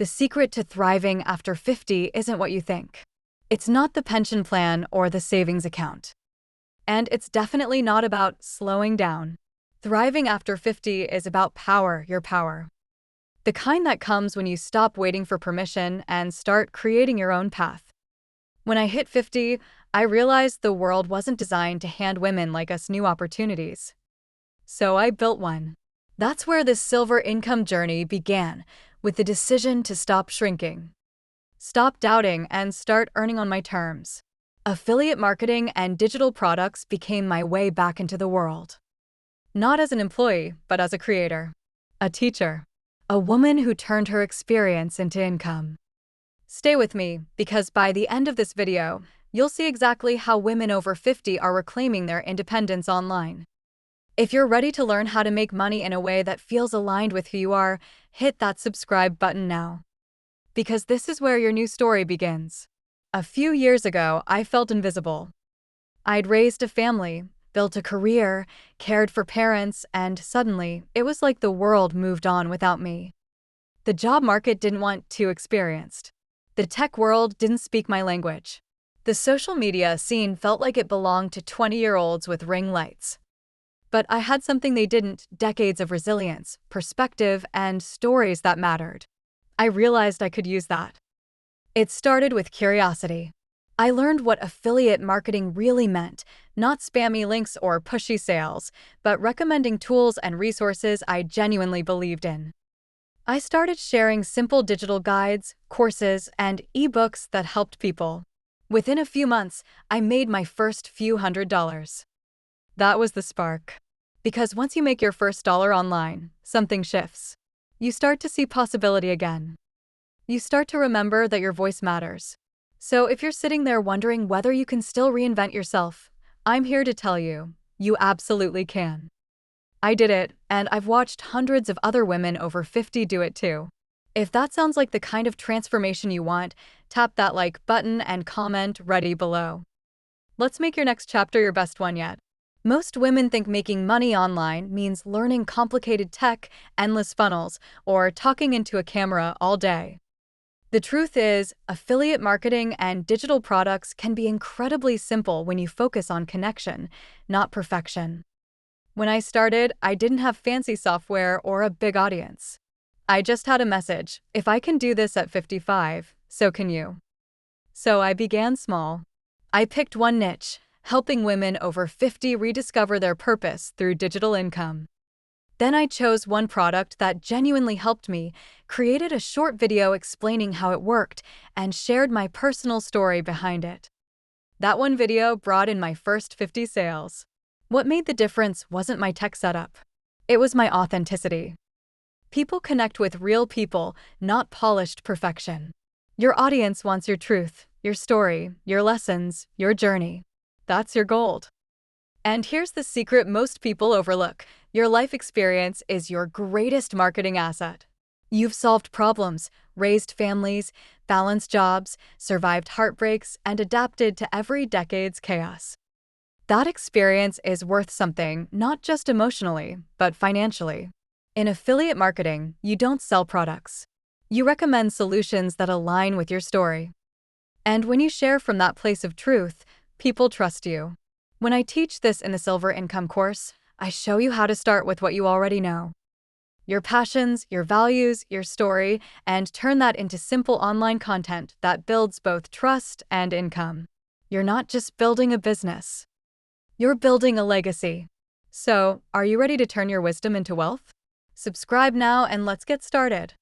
The secret to thriving after 50 isn't what you think. It's not the pension plan or the savings account. And it's definitely not about slowing down. Thriving after 50 is about power, your power. The kind that comes when you stop waiting for permission and start creating your own path. When I hit 50, I realized the world wasn't designed to hand women like us new opportunities. So I built one. That's where this silver income journey began, with the decision to stop shrinking. Stop doubting and start earning on my terms. Affiliate marketing and digital products became my way back into the world. Not as an employee, but as a creator, a teacher, a woman who turned her experience into income. Stay with me, because by the end of this video, you'll see exactly how women over 50 are reclaiming their independence online. If you're ready to learn how to make money in a way that feels aligned with who you are, hit that subscribe button now. Because this is where your new story begins. A few years ago, I felt invisible. I'd raised a family, built a career, cared for parents, and suddenly, it was like the world moved on without me. The job market didn't want too experienced. The tech world didn't speak my language. The social media scene felt like it belonged to 20-year-olds with ring lights. But I had something they didn't: decades of resilience, perspective, and stories that mattered. I realized I could use that. It started with curiosity. I learned what affiliate marketing really meant, not spammy links or pushy sales, but recommending tools and resources I genuinely believed in. I started sharing simple digital guides, courses, and ebooks that helped people. Within a few months, I made my first few $100s. That was the spark. Because once you make your first dollar online, something shifts. You start to see possibility again. You start to remember that your voice matters. So if you're sitting there wondering whether you can still reinvent yourself, I'm here to tell you, you absolutely can. I did it, and I've watched hundreds of other women over 50 do it too. If that sounds like the kind of transformation you want, tap that like button and comment ready below. Let's make your next chapter your best one yet. Most women think making money online means learning complicated tech, endless funnels, or talking into a camera all day. The truth is, affiliate marketing and digital products can be incredibly simple when you focus on connection, not perfection. When I started, I didn't have fancy software or a big audience. I just had a message: if I can do this at 55, so can you. So I began small. I picked one niche: helping women over 50 rediscover their purpose through digital income. Then I chose one product that genuinely helped me, created a short video explaining how it worked, and shared my personal story behind it. That one video brought in my first 50 sales. What made the difference wasn't my tech setup. It was my authenticity. People connect with real people, not polished perfection. Your audience wants your truth, your story, your lessons, your journey. That's your gold. And here's the secret most people overlook: your life experience is your greatest marketing asset. You've solved problems, raised families, balanced jobs, survived heartbreaks, and adapted to every decade's chaos. That experience is worth something, not just emotionally, but financially. In affiliate marketing, you don't sell products. You recommend solutions that align with your story. And when you share from that place of truth, people trust you. When I teach this in the Silver Income course, I show you how to start with what you already know: your passions, your values, your story, and turn that into simple online content that builds both trust and income. You're not just building a business. You're building a legacy. So, are you ready to turn your wisdom into wealth? Subscribe now and let's get started.